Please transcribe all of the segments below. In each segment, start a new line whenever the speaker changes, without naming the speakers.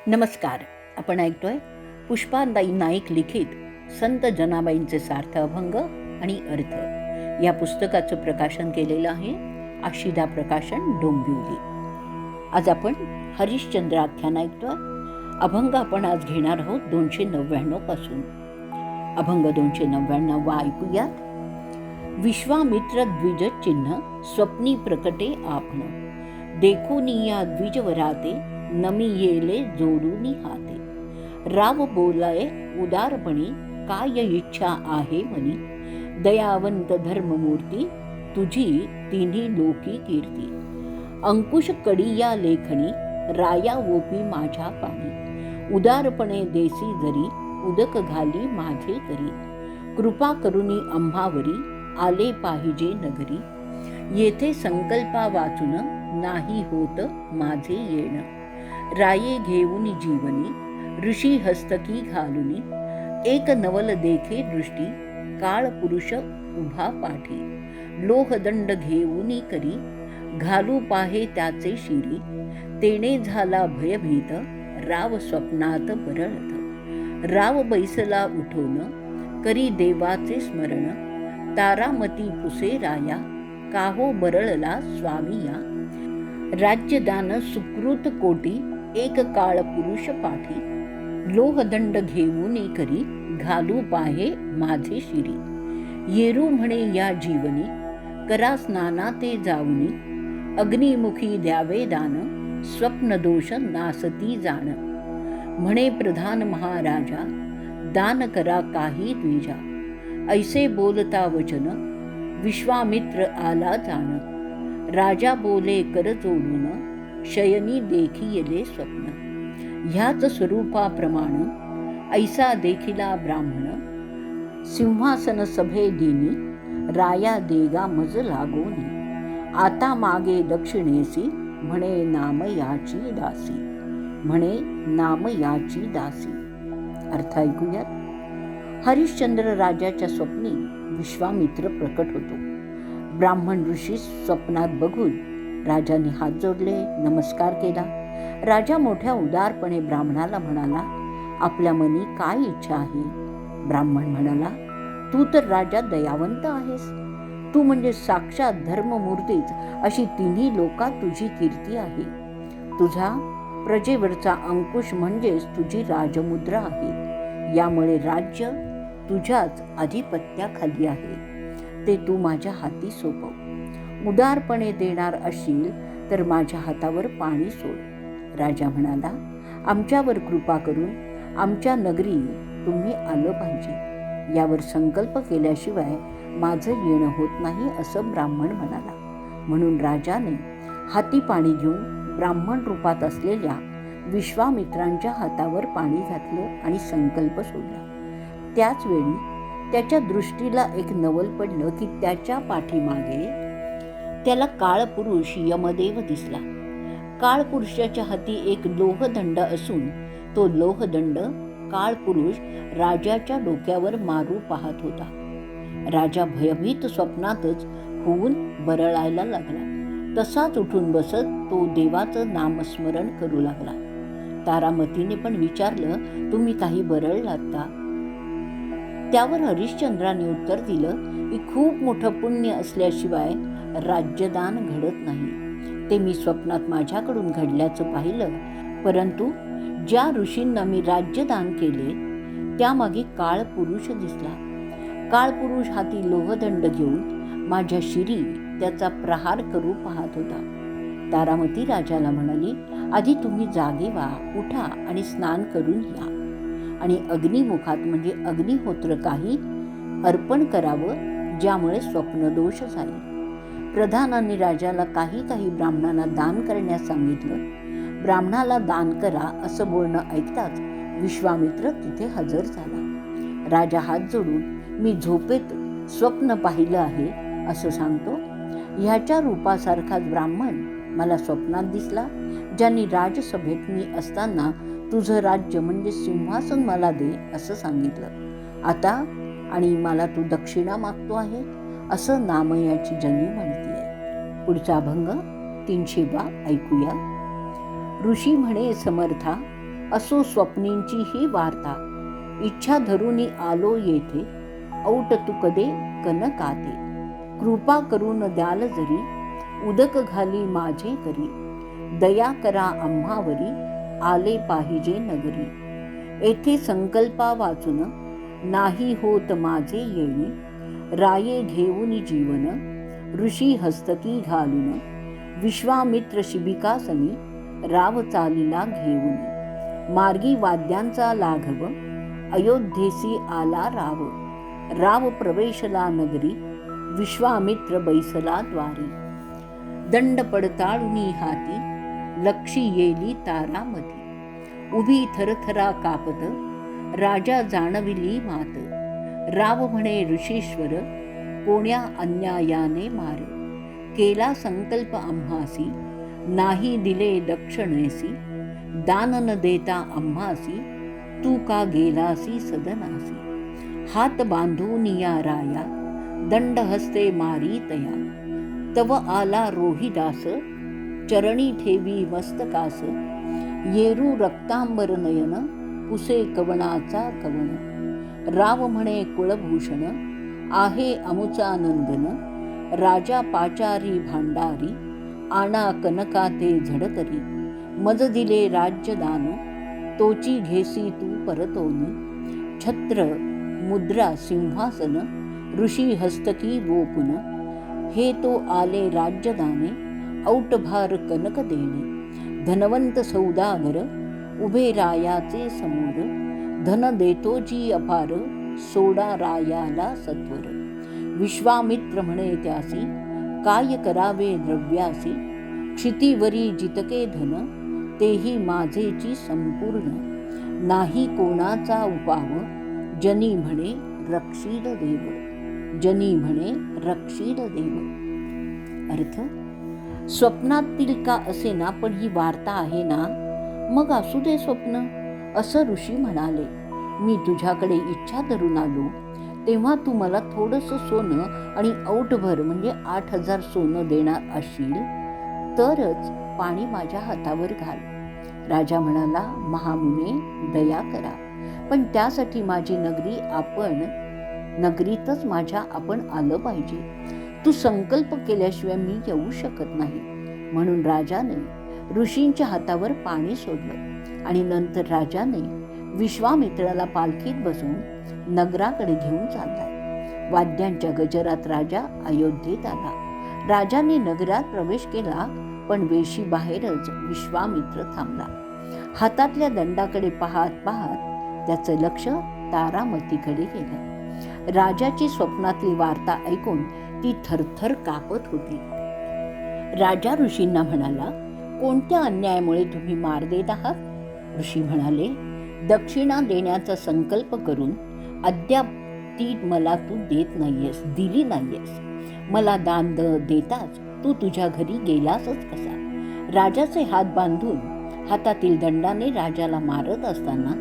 नमस्कार. आपण ऐकतोय पुष्पाताई नाईक लिखित संत जनाबाईंचे सार्थ अभंग आणि अर्थ या पुस्तकाचं प्रकाशन केलेलं आहे आशिदा प्रकाशन, डोंबिवली. आज आपण हरिश्चंद्र आख्यान ऐकतोय. अभंग आपण आज घेणार आहोत 299 पासून. अभंग 299 ऐकूयात. विश्वामित्र द्विज चिन्ह स्वप्नी प्रकटे आपण, देखूनी या द्विजवराते नमी येले जोडूनी हाते. राव बोलाय उदारपणी काय इच्छा आहे मनी, दयावंत धर्ममूर्ती तुझी तिन्ही लोकी कीर्ती. अंकुश कडी या लेखणी राया ओपी माझ्या पाणी, उदारपणे देसी जरी उदक घाली माझे करी. कृपा करुणी आम्हावरी आले पाहिजे नगरी, येथे संकल्पा वाचून नाही होत माझे येण. राये घेऊन जीवनी ऋषी हस्तकी घालुनी, एक नवल देखे दृष्टी काळ पुरुष उभा पाठी. लोहदंड घेऊनी करी घालू पाहे त्याचे शिरी, तेने झाला भयभीत राव स्वप्नात बरळत. राव बैसला उठून करी देवाचे स्मरण, तारामती पुसे राया काहो बरळला स्वामी या. राज्यदान सुकृत कोटी एक काळ पुरुष पाठी, लोहदंड घेऊन करी घालू पाहे माझे शिरी. येरू म्हणे या जीवनी करा स्नाना ते जाऊनी, अग्निमुखी द्यावे दान स्वप्न दोष नासती जाण. म्हणे प्रधान महाराजा दान करा काही द्विजा, ऐसे बोलता वचन विश्वामित्र आला जाण. राजा बोले कर जोडून शयनी देखी येले स्वप्न, ह्याच स्वरूपाप्रमाण ऐसा देखिला ब्राह्मण. सिंहासन सभे दिनी राया देगा मज लागोनी, आता मागे दक्षिणेसी म्हणे नाम याची दासी. म्हणे नाम याची दासी. अर्थ ऐकूयात. हरिश्चंद्र राजाच्या स्वप्नी विश्वामित्र प्रकट होतो. ब्राह्मण ऋषी स्वप्नात बघून राजाने हात जोडले, नमस्कार केला. राजा मोठ्या उदारपणे ब्राह्मणाला म्हणाला, आपल्या मनी काय इच्छा आहे? ब्राह्मण म्हणाला, तू तर राजा दयावंत आहेस. तू म्हणजे साक्षात धर्ममूर्तीच, अशी तिन्ही लोकात तुझी कीर्ती आहे. तुझा प्रजेवरचा अंकुश म्हणजेच तुझी राजमुद्रा आहे. यामुळे राज्य तुझ्याच अधिपत्याखाली आहे. ते तू माझ्या हाती सोपव. उदारपणे देणार असशील तर माझ्या हातावर पाणी सोड. राजा म्हणाला, आमच्यावर कृपा करून आमच्या नगरी तुम्ही आलं पाहिजे. यावर संकल्प केल्याशिवाय माझं येणं होत नाही, असं ब्राह्मण म्हणाला. म्हणून राजाने हाती पाणी घेऊन ब्राह्मण रूपात असलेल्या विश्वामित्रांच्या हातावर पाणी घातलं आणि संकल्प सोडला. त्याच वेळी त्याच्या दृष्टीला एक नवल पडलं की त्याच्या पाठीमागे त्याला काळपुरुष यमदेव दिसला. काळपुरुषाच्या हाती एक लोहदंड असून तो लोहदंड काळपुरुष राजाच्या डोक्यावर मारू पाहत होता. राजा भयभीत स्वप्नातच होऊन बरळायला लागला. तसाच उठून बसत तो देवाचं नामस्मरण करू लागला. तारामतीने पण विचारलं, तुम्ही काही बरळलात का? त्यावर हरिश्चंद्राने उत्तर दिलं की खूप मोठं पुण्य असल्याशिवाय राज्यदान घडत नाही. ते मी स्वप्नात माझ्याकडून घडल्याचं पाहिलं, परंतु ज्या ऋषींना मी राज्यदान केले त्यामागे काळपुरुष दिसला. काळपुरुष हाती लोहदंड घेऊन माझ्या शिरी त्याचा प्रहार करू पाहत होता. तारामती राजाला म्हणाली, आधी तुम्ही जागे व्हा, उठा आणि स्नान करून या आणि अग्निमुखात म्हणजे अग्निहोत्र काही अर्पण करावं, ज्यामुळे स्वप्नदोष जाईल. प्रधानाने राजाला काही ब्राह्मणांना दान करण्यास सांगितलं. ब्राह्मणाला दान करा असं बोलणं ऐकताच विश्वामित्र तिथे हजर झाला. राजा हात जोडून मी झोपेत स्वप्न पाहिलं आहे असं सांगतो. ह्याच्या रूपासारखाच ब्राह्मण मला स्वप्नात दिसला, ज्यांनी राजसभेत मी असताना तुझं राज्य म्हणजे सिंहासन मला दे असं सांगितलं. आता आणि मला तू दक्षिणा मागतो आहे असं नामयाची जनी म्हणतीये. पुढचा अभंग 300 ऐकूया. ऋषी म्हणे समर्था असो स्वप्नींची ही वार्ता, इच्छा धरूनी आलो येथे, औट तू कदे कनकाते. कृपा करून द्याल जरी, उदक घाली माझे करी, दया करा आम्हावरी, आले पाहिजे नगरी. येथे संकल्पा वाचून, नाही होत माझे येणे, राये घेऊन जीवन, ऋषी हस्तकी घालून, विश्वामित्र शिबिकासनी, राव चालीला घेऊन. मार्गी वाद्यांचा लाघव, अयोध्येसी आला राव, राव प्रवेशला नगरी, विश्वामित्र बैसला द्वारी. दंड पडताळुनी हाती, लक्षी येली तारामती, उभी थरथरा कापत, राजा जाणविली मात. राव म्हणे ऋषीश्वर, कोण्या अन्यायाने मार, केला संकल्प आम्हासी, नाही दिले दक्षिणेसी, दान न देता आम्हासी, तू का गेलासी सदनासी. हात बांधून या राया, दंड हस्ते मारी तया, तव आला रोहिदास, चरणी ठेवी मस्तकास. येरू रक्तांबर नयन, पुसे कवणाचा कवण, राव म्हणे कुळभूषण, आहे अमुचा नंदन. राजा पाचारी भांडारी, आणा कनकाते झडकरी, मज दिले राज्यदान, तोची घेसी तू परतोनी. छत्र मुद्रा सिंहासन, ऋषी हस्तकी गोपुन, हे तो आले राज्यदाने, औटभार कनक देणे. धनवंत सौदागर, उभे रायाचे समोर, धन देतो जी अपार, सोडा रायाला सत्वर. विश्वामित्र म्हणे त्यासी, काय करावे द्रव्यासी, क्षितीवरी जितके धन, तेही माझेची संपूर्ण. नाही कोणाचा उपाव, जनी म्हणे रक्षील देव, जनी म्हणे रक्षील देव. अर्थ, स्वप्नातील का असेना पण ही वार्ता आहे ना, मग असू दे स्वप्न, असं ऋषी म्हणाले. मी तुझ्याकडे इच्छा धरून आलो, तेव्हा तू मला थोडंसं सोनं आणि औटभर म्हणजे 8,000 सोनं देणार असशील तरच पाणी माझ्या हातावर घाल. राजा म्हणाला, महामुने दया करा, पण त्यासाठी माझी नगरीतच माझ्या आपण आलं पाहिजे. तू संकल्प केल्याशिवाय मी येऊ शकत नाही. म्हणून राजाने ऋषींच्या हातावर पाणी सोडलं आणि नंतर राजाने विश्वामित्राला पालखीत बसवून नगराकडे घेऊन चालला. वाद्यांच्या गजरात राजा अयोध्येत आला. राजाने नगरात प्रवेश केला, पण वेशी बाहेरच विश्वामित्र थांबला. हातातल्या दंडाकडे पाहत पाहत त्याचं लक्ष तारामतीकडे गेलं. राजाची स्वप्नातली वार्ता ऐकून ती थरथर कापत होती. राजा ऋषींना म्हणाला, कोणत्या अन्यायामुळे तुम्ही मार देत आहात? ऋषी म्हणाले, दक्षिणा देण्याचा संकल्प करून अद्याप ती मला तू दिली नाहीयेस. मला दान देताच तू तुझ्या घरी गेलासच कसा? राजाचे हात बांधून हातातील दंडाने राजाला मारत असताना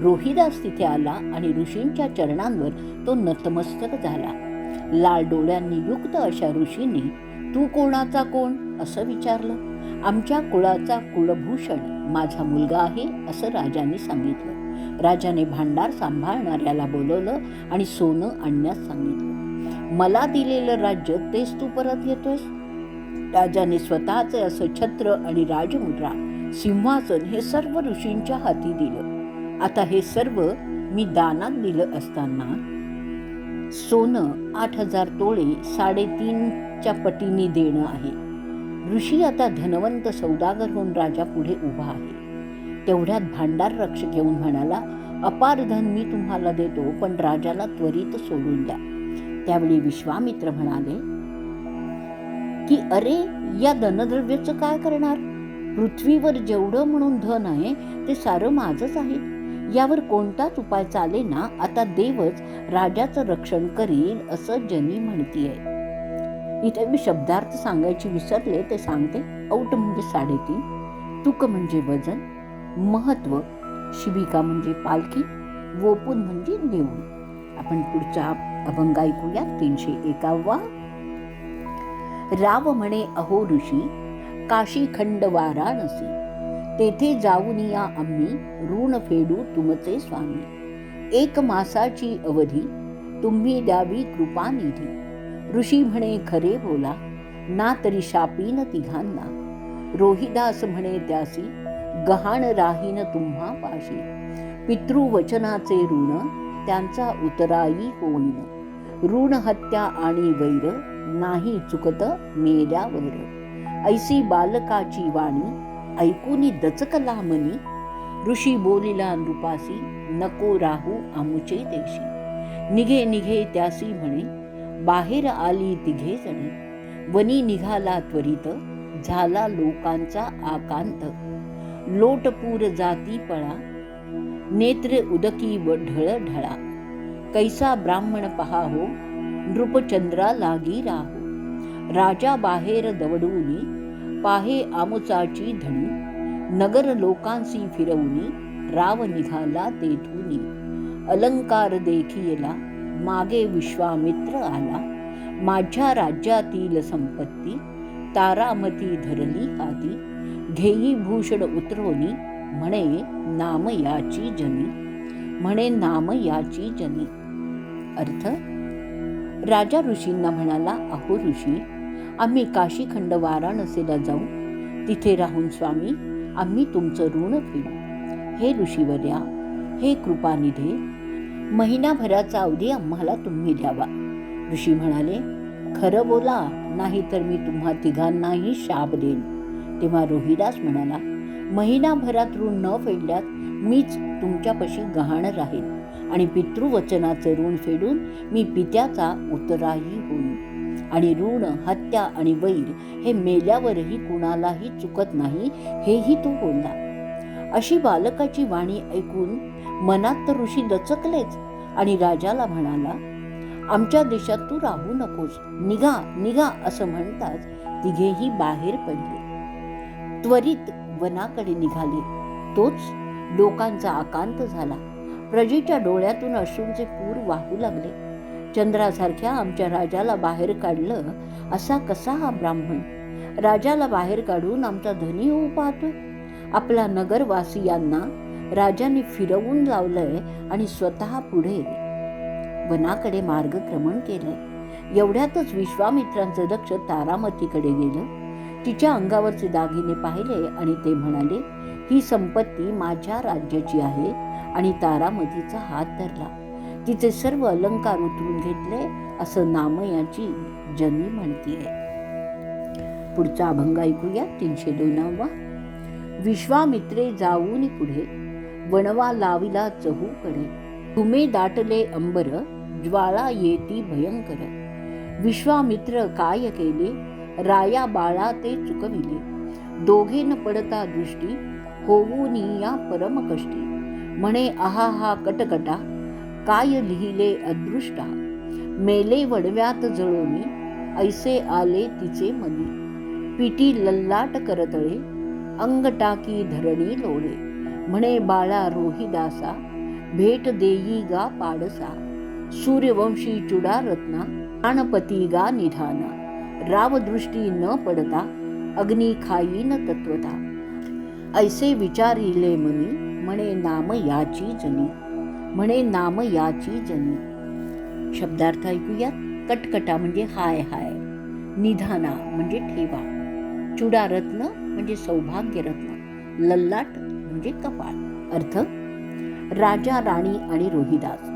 रोहिदास तिथे आला आणि ऋषींच्या चरणांवर तो नतमस्तक झाला. लाल डोळ्यांनी युक्त अशा ऋषींनी, तू कोणाचा कोण असं विचारलं. आमच्या कुळाचा कुलभूषण माझा मुलगा आहे असं राजाने सांगितलं. राजाने भांडार सांभाळणाऱ्याला बोलवलं आणि सोनं आणण्यास सांगितलं. मला दिलेलं राज्य तेच तू परत येतोयस? राजाने स्वतःचे असं छत्र आणि राजमुद्रा, सिंहासन हे सर्व ऋषींच्या हाती दिलं. आता हे सर्व मी दानात दिलं असताना सोनं 8,000 तोळे 3.5च्या पटीने देणं आहे. ऋषी आता धनवंत सौदागर होऊन राजा पुढे उभा आहे. तेवढ्यात भांडार रक्षक येऊन म्हणाला, अपार धन मी तुम्हाला देतो, पण राजाला त्वरित सोडून द्या. त्यावेळी विश्वामित्र म्हणाले की अरे, या धनद्रव्याचं काय करणार? पृथ्वीवर जेवढं म्हणून धन आहे ते सारं माझंच आहे. यावर कोणताच उपाय चालेना. आता देवच राजाचं रक्षण करील असं जनी म्हणतीये. इथे मी शब्दार्थ सांगायची विसरले, ते सांगते. औट म्हणजे 3.5, तुक म्हणजे वजन, महत्व, शिबिका म्हणजे पालखी, वोपून म्हणजे देऊळ. आपण पुढचा अभंग ऐकूया. 301. राव म्हणे अहो ऋषी, काशी खंड वाराणसी, तेथे जाऊन या आम्ही ऋण फेडू तुमचे स्वामी. 1 मासाची अवधी तुम्ही द्यावी कृपानिधी. ऋषी म्हणे खरे बोला ना तरी शापीन तिघांना. रोहिदास म्हणे त्यासी गहाण राहीन तुम्हा पाशी. पितृवचनाचे ऋण त्यांचा उतराई होईन. ऋण हत्या आणि वैर नाही चुकत मेल्यावर. ऐसी बालकाची वाणी ऐकूनी दचकला मनी. ऋषी बोलिला नृपासी नको राहू आमुचे देशी. निघे निघे त्यासी म्हणे बाहेर आली तिघे जणे. वनी निघाला त्वरित झाला लोकांचा आकांत. लोटपूर जाती पळा नेत्र उदकी व ढळ ढळा. कैसा ब्राह्मण पहा हो नृपचंद्रा लागी राहो. राजा बाहेर दवडूनी पाहे आमुचाची धणी. नगर लोकांसी फिरवूनी राव निघाला तेथूनी. अलंकार देखियला मागे विश्वामित्र आला. माझ्या राज्यातील संपत्ती तारामती धरली हाती. घेई भूषण उतरवणी म्हणे नाम याची जनी. म्हणे नाम याची जनी. अर्थ, राजा ऋषींना म्हणाला अहो ऋषी, आम्ही काशीखंड वाराणसीला जाऊ. तिथे राहून स्वामी आम्ही तुमचं ऋण फेडू. हे ऋषीवर्या, हे कृपानिधे, महिनाभराचा अवधी आम्हाला तुम्ही द्यावा. ऋषी म्हणाले खरं बोला नाही तर मी तुम्हा तिघांनाही शाप देईन. तेव्हा रोहिदास म्हणाला महिनाभरात ऋण न फेडल्यास मीच तुमच्यापाशी गहाण राहील आणि पितृवचनाचे ऋण फेडून मी पित्याचा उतराही होईल. आणि ऋण हत्या आणि वैर हे मेल्यावरही कुणालाही चुकत नाही हेही तो बोलला. अशी बालकाची वाणी ऐकून मनात तर ऋषी दचकलेच आणि राजाला म्हणाला आमच्या देशात तू राहू नकोस, निघा निघा असं म्हणताच तिघेही बाहेर पडले. त्वरित वनाकडे निघाले. तोच लोकांचा आकांत झाला. प्रजेच्या डोळ्यातून अश्रूंचे पूर वाहू लागले. चंद्रासारख्या आमच्या राजाला बाहेर काढलं असा कसा हा ब्राह्मण राजाला बाहेर काढून आमचा धनी होऊ पाहतोय. आपला नगरवासियांना राजाने फिरवून लावलंय आणि स्वतः पुढे वनाकडे मार्गक्रमण केलंय. एवढ्यातच विश्वामित्रांचं लक्ष तारामतीकडे गेलं. तिच्या अंगावरचे दागिने पाहिले आणि ते म्हणाले ही संपत्ती माझ्या राज्याची आहे. आणि तारामतीचा हात धरला. तिचे सर्व अलंकार उतरून घेतले असं नामयाची जनी म्हणतीये. पुढचा अभंग ऐकूया. 302. विश्वामित्रे जाऊन पुढे वणवा लाविला चहूकडे. तुमे दाटले अंबर ज्वाळा येती भयंकर. विश्वामित्र काय केले राया बाळा ते चुकविले. दोघे न पडता दृष्टी होऊन या परम कष्टी. म्हणे आहा हा कटकटा काय लिहिले अदृष्टा. मेले वडव्यात जळोनी ऐसे आले तिचे मनी. पिटी लल्लाट करतळे अंग टाकी धरणी लोळे. म्हणे बाळा रोहिदासा भेट देई गा पाडसा. सूर्यवंशी चुडा रत्ना प्राणपती गा निधाना. रावदृष्टी न पडता अग्नी खाईन तत्वता. ऐसे विचारिले मनी म्हणे नाम याची जनी. म्हणे नाम याची जनी. शब्दार्थ ऐकूयात. कटकटा म्हणजे हाय हाय. निधाना म्हणजे ठेवा. चुडारत्न म्हणजे सौभाग्य रत्न. लल्लाट म्हणजे कपाळ. अर्थ, राजा राणी आणि रोहिदास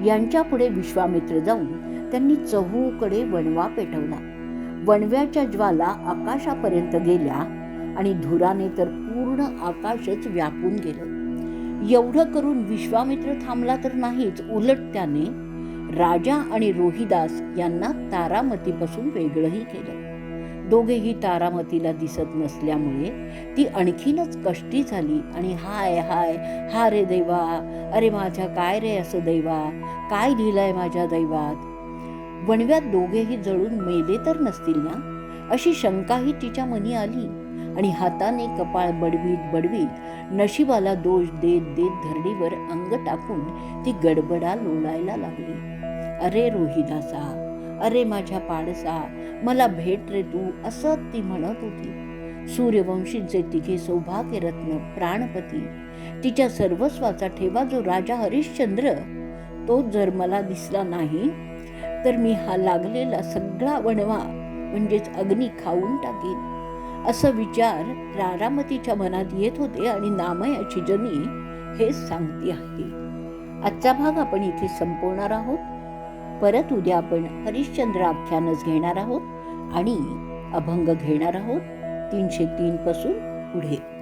यांच्या पुढे विश्वामित्र जाऊन त्यांनी चहूकडे वणवा पेटवला. वणव्याच्या ज्वाला आकाशापर्यंत गेल्या आणि धुराने तर पूर्ण आकाशच व्यापून गेलं. एवढं करून विश्वामित्र थांबला तर नाहीच, उलट त्याने राजा आणि रोहिदास यांना तारामतीपासून वेगळंही केलं. दोघेही तारामतीला दिसत नसल्यामुळे ती आणखीनच कष्टी झाली आणि हाय हाय हा रे देवा, अरे माझ्या काय रे असं दैवा, काय लिहिलंय माझ्या दैवात. वणव्यात दोघेही जळून मेले तर नसतील ना अशी शंकाही तिच्या मनी आली आणि हाताने कपाळ बडवीत बडवीत नशिबाला दोष देत देत धरणीवर अंग टाकून ती गडबडा लोळायला लागली. अरे रोहिदासा, अरे माझ्या पाडसा, मला भेट रे तू, असं ती म्हणत होती. सूर्यवंशींचे तिघे सौभाग्यरत्न प्राणपती, तिच्या सर्वस्वाचा ठेवा जो राजा हरिश्चंद्र, तो जर मला दिसला नाही तर मी हा लागलेला सगळा वणवा म्हणजेच अग्नी खाऊन टाकीन, असं विचार रारामतीच्या मनात येत होते आणि नामयाची जनी हे सांगती आहे. आजचा भाग आपण इथे संपवणार आहोत. परत उद्या आपण हरिश्चंद्र आख्यानच घेणार आहोत आणि अभंग घेणार आहोत 303 पासून पुढे.